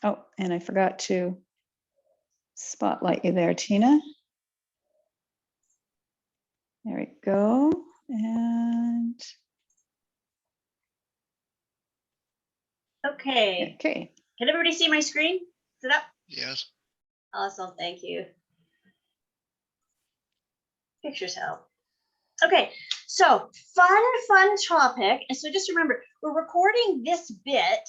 Oh, and I forgot to spotlight you there, Tina. There we go. And okay. Okay. Can everybody see my screen? Is it up? Yes. Awesome. Thank you. Pictures help. Okay. So fun topic. And so just remember, we're recording this bit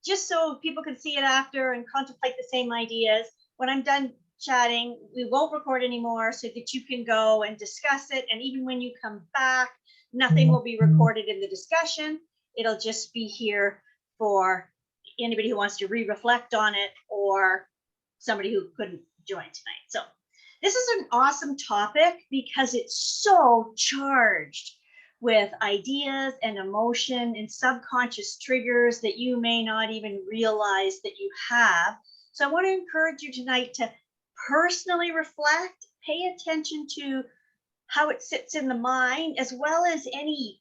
just so people can see it after and contemplate the same ideas. When I'm done chatting, we won't record anymore so that you can go and discuss it. And even when you come back, nothing will be recorded in the discussion. It'll just be here for anybody who wants to reflect on it or somebody who couldn't join tonight. So this is an awesome topic because it's so charged with ideas and emotion and subconscious triggers that you may not even realize that you have. So I want to encourage you tonight to personally reflect, pay attention to how it sits in the mind, as well as any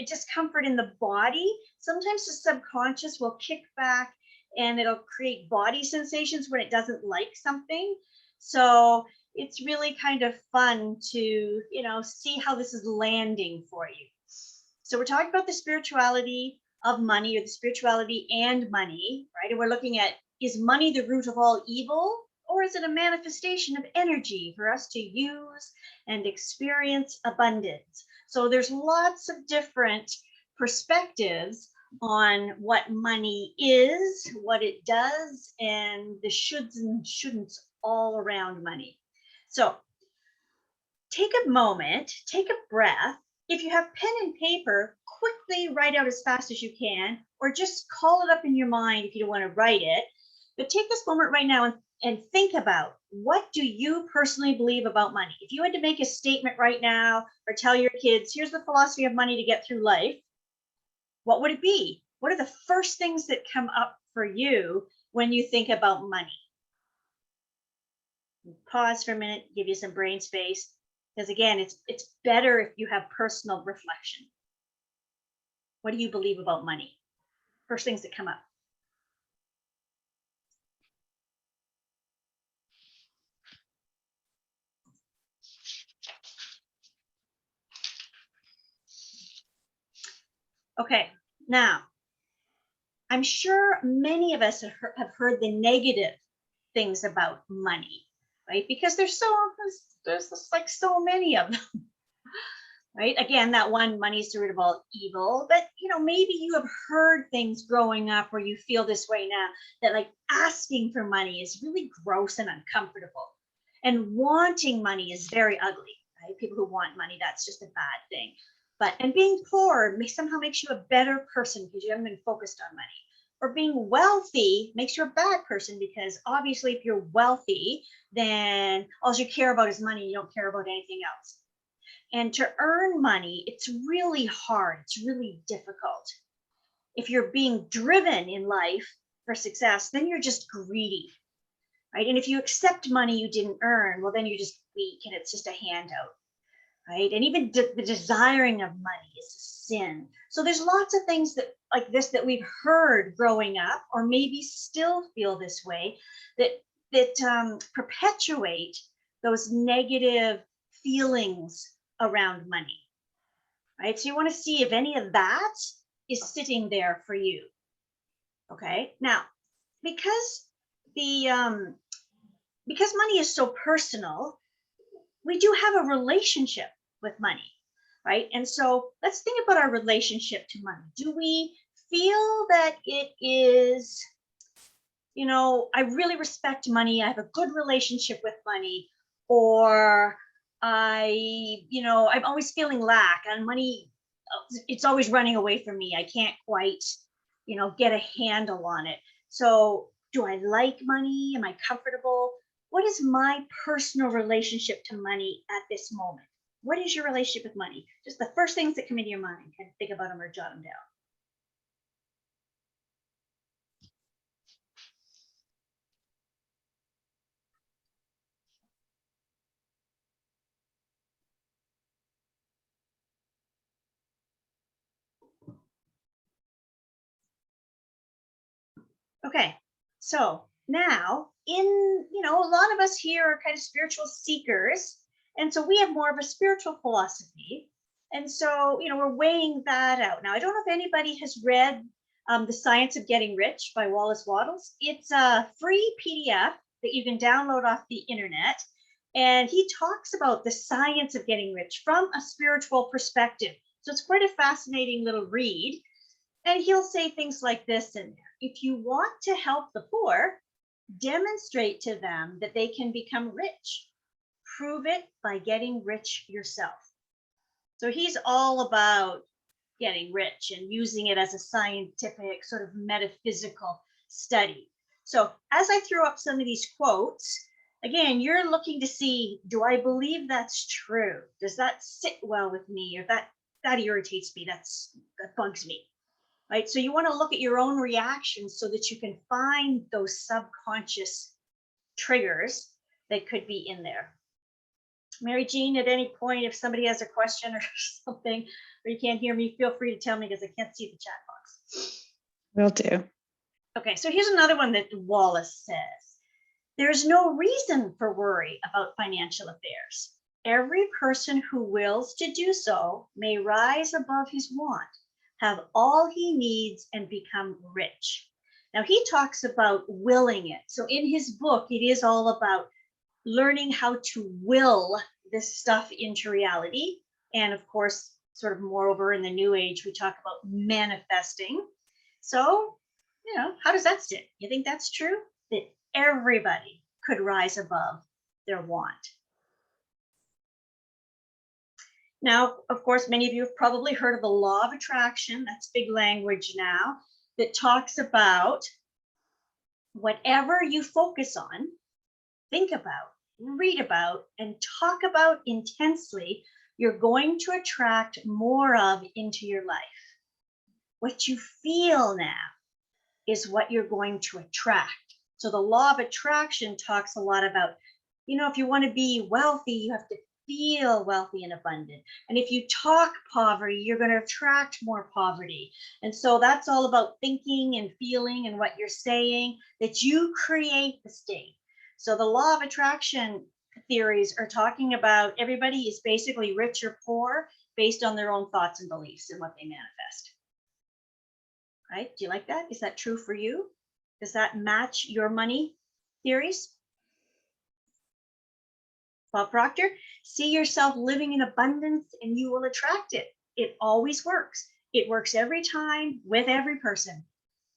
discomfort in the body. Sometimes the subconscious will kick back and it'll create body sensations when it doesn't like something. So it's really kind of fun to, see how this is landing for you. So we're talking about the spirituality of money, or the spirituality and money, right? And we're looking at, is money the root of all evil, or is it a manifestation of energy for us to use and experience abundance? So there's lots of different perspectives on what money is, what it does, and the shoulds and shouldn'ts all around money. So take a moment, take a breath. If you have pen and paper, quickly write out as fast as you can, or just call it up in your mind if you don't want to write it. But take this moment right now and think about, what do you personally believe about money? If you had to make a statement right now or tell your kids, here's the philosophy of money to get through life, what would it be? What are the first things that come up for you when you think about money? Pause for a minute, give you some brain space, because again, it's better if you have personal reflection. What do you believe about money? First things that come up. Okay, now, I'm sure many of us have heard the negative things about money, right? Because there's like so many of them, right? Again, that one, money is the root of all evil, but maybe you have heard things growing up where you feel this way now, that like asking for money is really gross and uncomfortable, and wanting money is very ugly, right? People who want money, that's just a bad thing. And being poor somehow makes you a better person because you haven't been focused on money. Or being wealthy makes you a bad person because obviously if you're wealthy, then all you care about is money. You don't care about anything else. And to earn money, it's really hard. It's really difficult. If you're being driven in life for success, then you're just greedy, right? And if you accept money you didn't earn, well, then you're just weak and it's just a handout, right? And even the desiring of money is a sin. So there's lots of things that like this that we've heard growing up, or maybe still feel this way, that perpetuate those negative feelings around money, right? So you want to see if any of that is sitting there for you. Okay, now because because money is so personal, we do have a relationship with money, right? And so let's think about our relationship to money. Do we feel that it is, I really respect money, I have a good relationship with money, or I'm always feeling lack and money, it's always running away from me. I can't quite, get a handle on it. So do I like money? Am I comfortable? What is my personal relationship to money at this moment? What is your relationship with money? Just the first things that come into your mind, and think about them or jot them down. Okay, so Now, a lot of us here are kind of spiritual seekers. And so we have more of a spiritual philosophy. And so, we're weighing that out. Now, I don't know if anybody has read The Science of Getting Rich by Wallace Wattles. It's a free PDF that you can download off the internet. And he talks about the science of getting rich from a spiritual perspective. So it's quite a fascinating little read. And he'll say things like this in there. If you want to help the poor, demonstrate to them that they can become rich. Prove it by getting rich yourself. So he's all about getting rich and using it as a scientific sort of metaphysical study. So as I throw up some of these quotes, again, you're looking to see, do I believe that's true? Does that sit well with me? Or that irritates me, that bugs me, right? So you want to look at your own reactions so that you can find those subconscious triggers that could be in there. Mary Jean, at any point, if somebody has a question or something, or you can't hear me, feel free to tell me because I can't see the chat box. Will do. Okay, so here's another one that Wallace says. There's no reason for worry about financial affairs. Every person who wills to do so may rise above his want, have all he needs, and become rich. Now, he talks about willing it. So in his book, it is all about learning how to will this stuff into reality. And of course, sort of moreover in the new age, we talk about manifesting. So, how does that sit? You think that's true? That everybody could rise above their want. Now, of course, many of you have probably heard of the law of attraction. That's big language now, that talks about whatever you focus on, think about, read about, and talk about intensely, you're going to attract more of into your life. What you feel now is what you're going to attract. So the law of attraction talks a lot about, if you want to be wealthy, you have to feel wealthy and abundant. And if you talk poverty, you're going to attract more poverty. And so that's all about thinking and feeling and what you're saying, that you create the state. So the law of attraction theories are talking about everybody is basically rich or poor based on their own thoughts and beliefs and what they manifest. Right? Do you like that? Is that true for you? Does that match your money theories? Bob Proctor, see yourself living in abundance and you will attract it. It always works. It works every time with every person.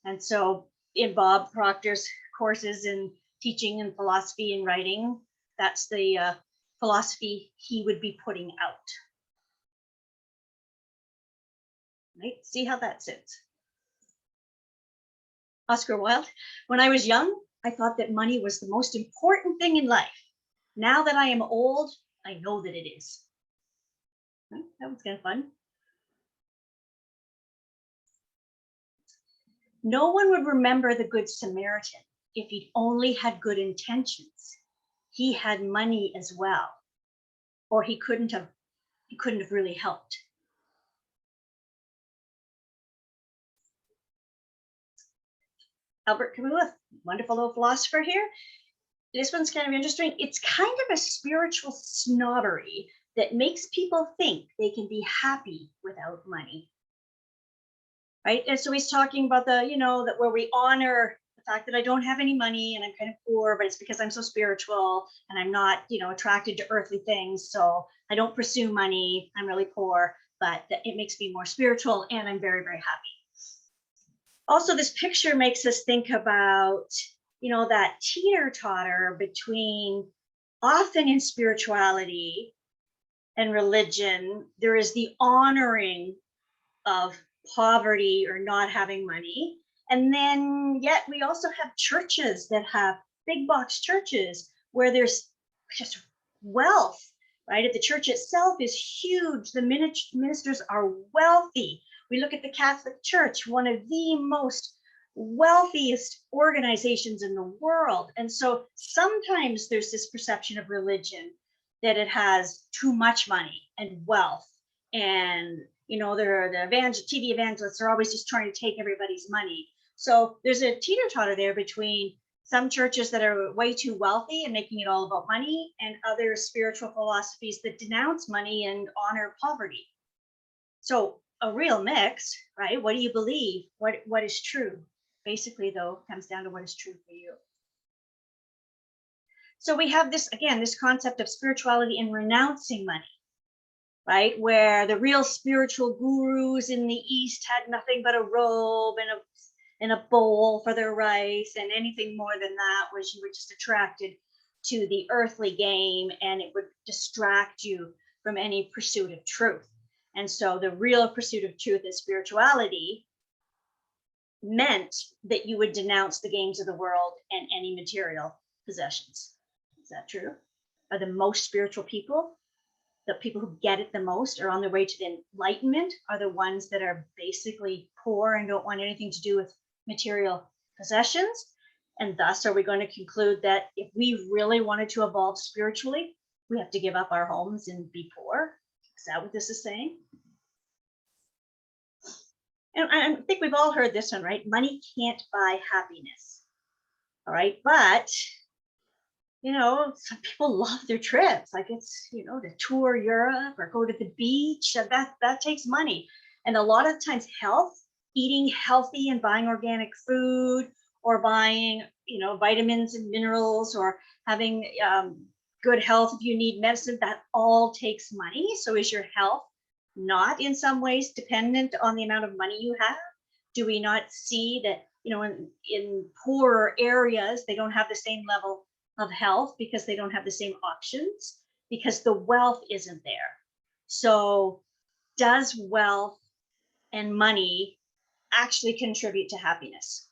And so in Bob Proctor's courses in teaching and philosophy and writing, that's the philosophy he would be putting out. Right? See how that sits. Oscar Wilde, when I was young, I thought that money was the most important thing in life. Now that I am old, I know that it is. That was kind of fun. No one would remember the Good Samaritan if he only had good intentions. He had money as well, or he couldn't have really helped. Albert Camus, wonderful little philosopher here. This one's kind of interesting. It's kind of a spiritual snobbery that makes people think they can be happy without money. Right? And so he's talking about that where we honor the fact that I don't have any money and I'm kind of poor, but it's because I'm so spiritual and I'm not, attracted to earthly things. So I don't pursue money. I'm really poor, but it makes me more spiritual and I'm very, very happy. Also, this picture makes us think about, that teeter-totter between, often in spirituality and religion, there is the honoring of poverty or not having money. And then yet we also have churches that have big box churches where there's just wealth, right? The church itself is huge. The ministers are wealthy. We look at the Catholic Church, one of the most wealthiest organizations in the world. And so sometimes there's this perception of religion that it has too much money and wealth. And, the TV evangelists are always just trying to take everybody's money. So there's a teeter-totter there between some churches that are way too wealthy and making it all about money, and other spiritual philosophies that denounce money and honor poverty. So a real mix, right? What do you believe? What is true? Basically, though, comes down to what is true for you. So we have this, again, this concept of spirituality and renouncing money, right? Where the real spiritual gurus in the East had nothing but a robe and a bowl for their rice, and anything more than that was you were just attracted to the earthly game, and it would distract you from any pursuit of truth. And so the real pursuit of truth and spirituality meant that you would denounce the games of the world and any material possessions. Is that true? Are the most spiritual people, the people who get it the most, are on their way to the enlightenment, are the ones that are basically poor and don't want anything to do with material possessions? And thus, are we going to conclude that if we really wanted to evolve spiritually, we have to give up our homes and be poor? Is that what this is saying? And I think we've all heard this one, right? Money can't buy happiness. All right. But, some people love their trips. Like it's, to tour Europe or go to the beach. That takes money. And a lot of times eating healthy and buying organic food, or buying, vitamins and minerals, or having good health if you need medicine, that all takes money. So is your health not in some ways dependent on the amount of money you have? Do we not see that, in poorer areas, they don't have the same level of health because they don't have the same options, because the wealth isn't there? So does wealth and money actually contribute to happiness?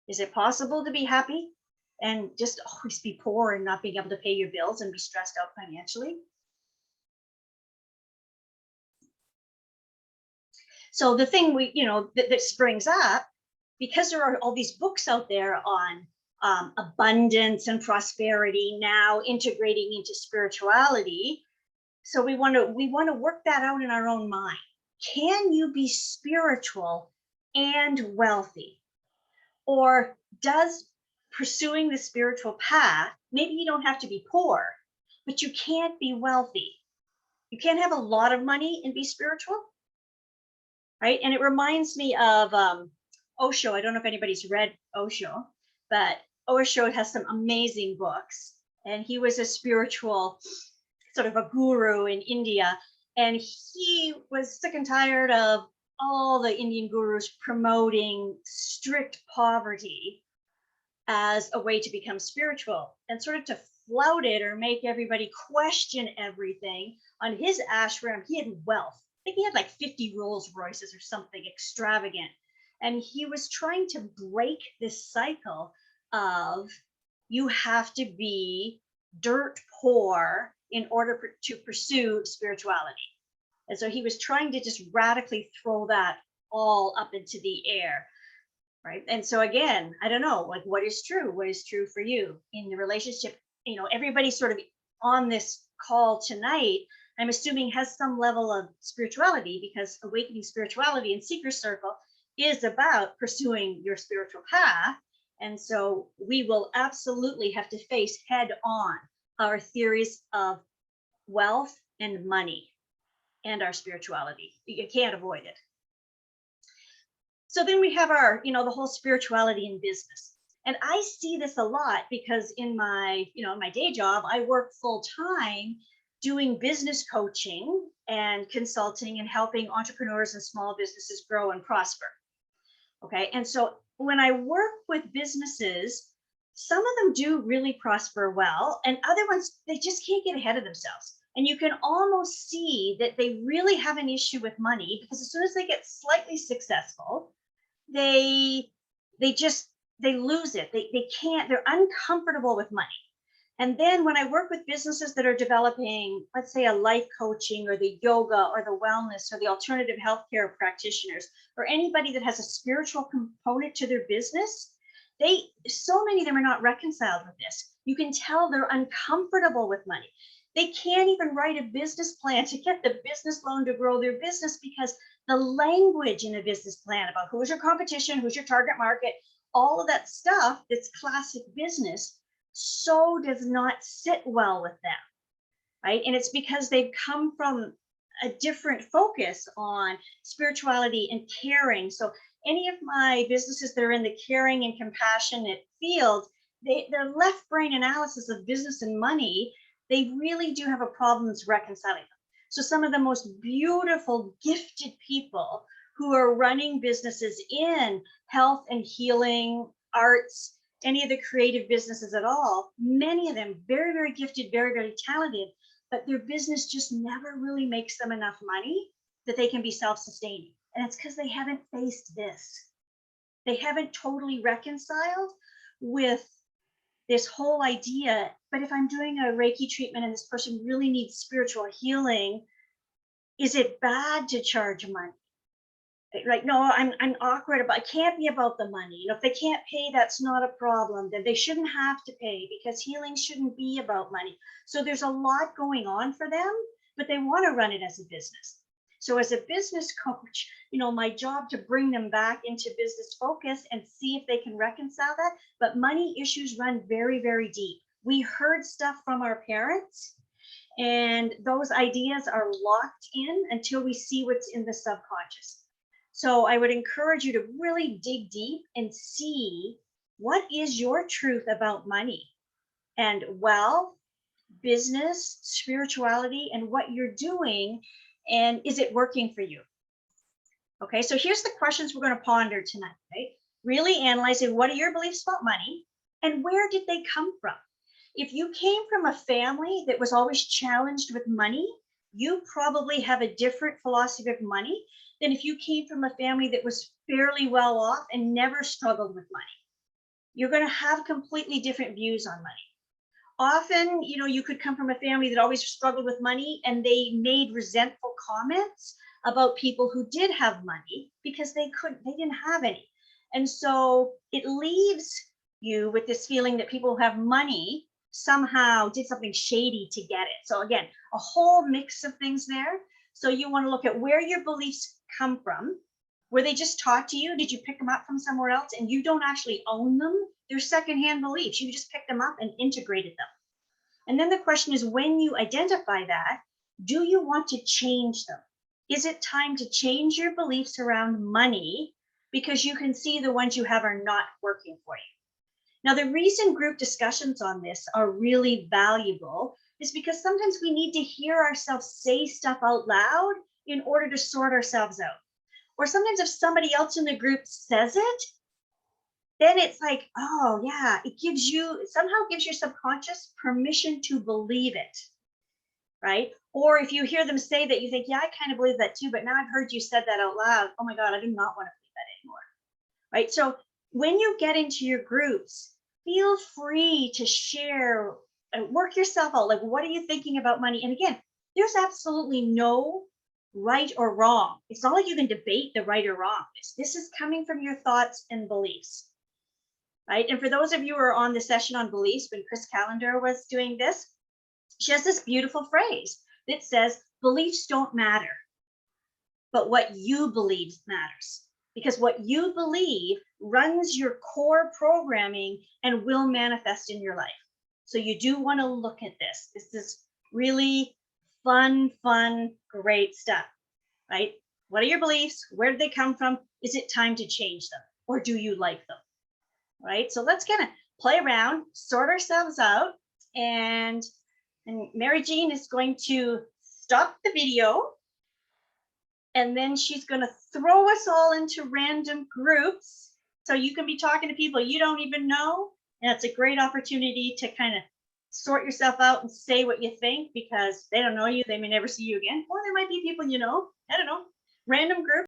Is it possible to be happy and just always be poor and not being able to pay your bills and be stressed out financially? So the thing that springs up, because there are all these books out there on abundance and prosperity now integrating into spirituality. So we want to work that out in our own mind. Can you be spiritual and wealthy? Or does pursuing the spiritual path, maybe you don't have to be poor, but you can't be wealthy. You can't have a lot of money and be spiritual. Right. And it reminds me of Osho. I don't know if anybody's read Osho, but Osho has some amazing books. And he was a spiritual sort of a guru in India. And he was sick and tired of all the Indian gurus promoting strict poverty as a way to become spiritual, and sort of to flout it or make everybody question everything. On his ashram, he had wealth. I think he had like 50 Rolls Royces or something extravagant. And he was trying to break this cycle of you have to be dirt poor in order to pursue spirituality. And so he was trying to just radically throw that all up into the air. Right. And so again, I don't know, like what is true? What is true for you in the relationship? Everybody sort of on this call tonight, I'm assuming, has some level of spirituality, because Awakening Spirituality and Seeker Circle is about pursuing your spiritual path. And so we will absolutely have to face head on our theories of wealth and money and our spirituality. You can't avoid it. So then we have our, the whole spirituality in business. And I see this a lot because in my, my day job, I work full time doing business coaching and consulting and helping entrepreneurs and small businesses grow and prosper. Okay. And so when I work with businesses, some of them do really prosper well, and other ones, they just can't get ahead of themselves. And you can almost see that they really have an issue with money, because as soon as they get slightly successful, they lose it. They can't, they're uncomfortable with money. And then when I work with businesses that are developing, let's say, a life coaching or the yoga or the wellness or the alternative healthcare practitioners, or anybody that has a spiritual component to their business, so many of them are not reconciled with this. You can tell they're uncomfortable with money. They can't even write a business plan to get the business loan to grow their business, because the language in a business plan about who's your competition, who's your target market, all of that stuff that's classic business so does not sit well with them, right? And it's because they've come from a different focus on spirituality and caring. So any of my businesses that are in the caring and compassionate field, their left brain analysis of business and money, they really do have a problems reconciling them. So some of the most beautiful, gifted people who are running businesses in health and healing, arts, any of the creative businesses at all, many of them very, very gifted, very, very talented, but their business just never really makes them enough money that they can be self-sustaining. And it's because they haven't faced this. They haven't totally reconciled with this whole idea. But if I'm doing a Reiki treatment and this person really needs spiritual healing, is it bad to charge money? Like, no, I'm awkward about, it can't be about the money. You know, if they can't pay, that's not a problem. Then they shouldn't have to pay because healing shouldn't be about money. So there's a lot going on for them, but they want to run it as a business. So as a business coach, you know, my job to bring them back into business focus and see if they can reconcile that. But money issues run very, very deep. We heard stuff from our parents, and those ideas are locked in until we see what's in the subconscious. So I would encourage you to really dig deep and see what is your truth about money and wealth, business, spirituality, and what you're doing, and is it working for you? Okay, so here's the questions we're going to ponder tonight, right? Really analyzing what are your beliefs about money and where did they come from? If you came from a family that was always challenged with money, you probably have a different philosophy of money than if you came from a family that was fairly well off and never struggled with money. You're going to have completely different views on money. Often, you know, you could come from a family that always struggled with money and they made resentful comments about people who did have money because they didn't have any. And so it leaves you with this feeling that people who have money somehow did something shady to get it. So again, a whole mix of things there. So you want to look at where your beliefs come from. Were they just taught to you? Did you pick them up from somewhere else and you don't actually own them? They're secondhand beliefs. You just picked them up and integrated them. And then the question is, when you identify that, do you want to change them? Is it time to change your beliefs around money because you can see the ones you have are not working for you? Now, the reason group discussions on this are really valuable is because sometimes we need to hear ourselves say stuff out loud in order to sort ourselves out. Or sometimes if somebody else in the group says it, then it's like, oh yeah, somehow gives your subconscious permission to believe it, right? Or if you hear them say that, you think, yeah, I kind of believe that too, but now I've heard you said that out loud. Oh my God, I do not want to believe that anymore, right? So when you get into your groups, feel free to share and work yourself out. Like, what are you thinking about money? And again, there's absolutely no right or wrong. It's not like you can debate the right or wrong. This is coming from your thoughts and beliefs, right? And for those of you who are on the session on beliefs, when Chris Callender was doing this, she has this beautiful phrase that says, beliefs don't matter, but what you believe matters. Because what you believe runs your core programming and will manifest in your life. So you do want to look at this. This is really fun, great stuff, right? What are your beliefs? Where did they come from? Is it time to change them? Or do you like them, right? So let's kind of play around, sort ourselves out. And Mary Jean is going to stop the video. And then she's going to throw us all into random groups. So you can be talking to people you don't even know. And it's a great opportunity to kind of sort yourself out and say what you think, because they don't know you. They may never see you again. Or there might be people you know. I don't know. Random group.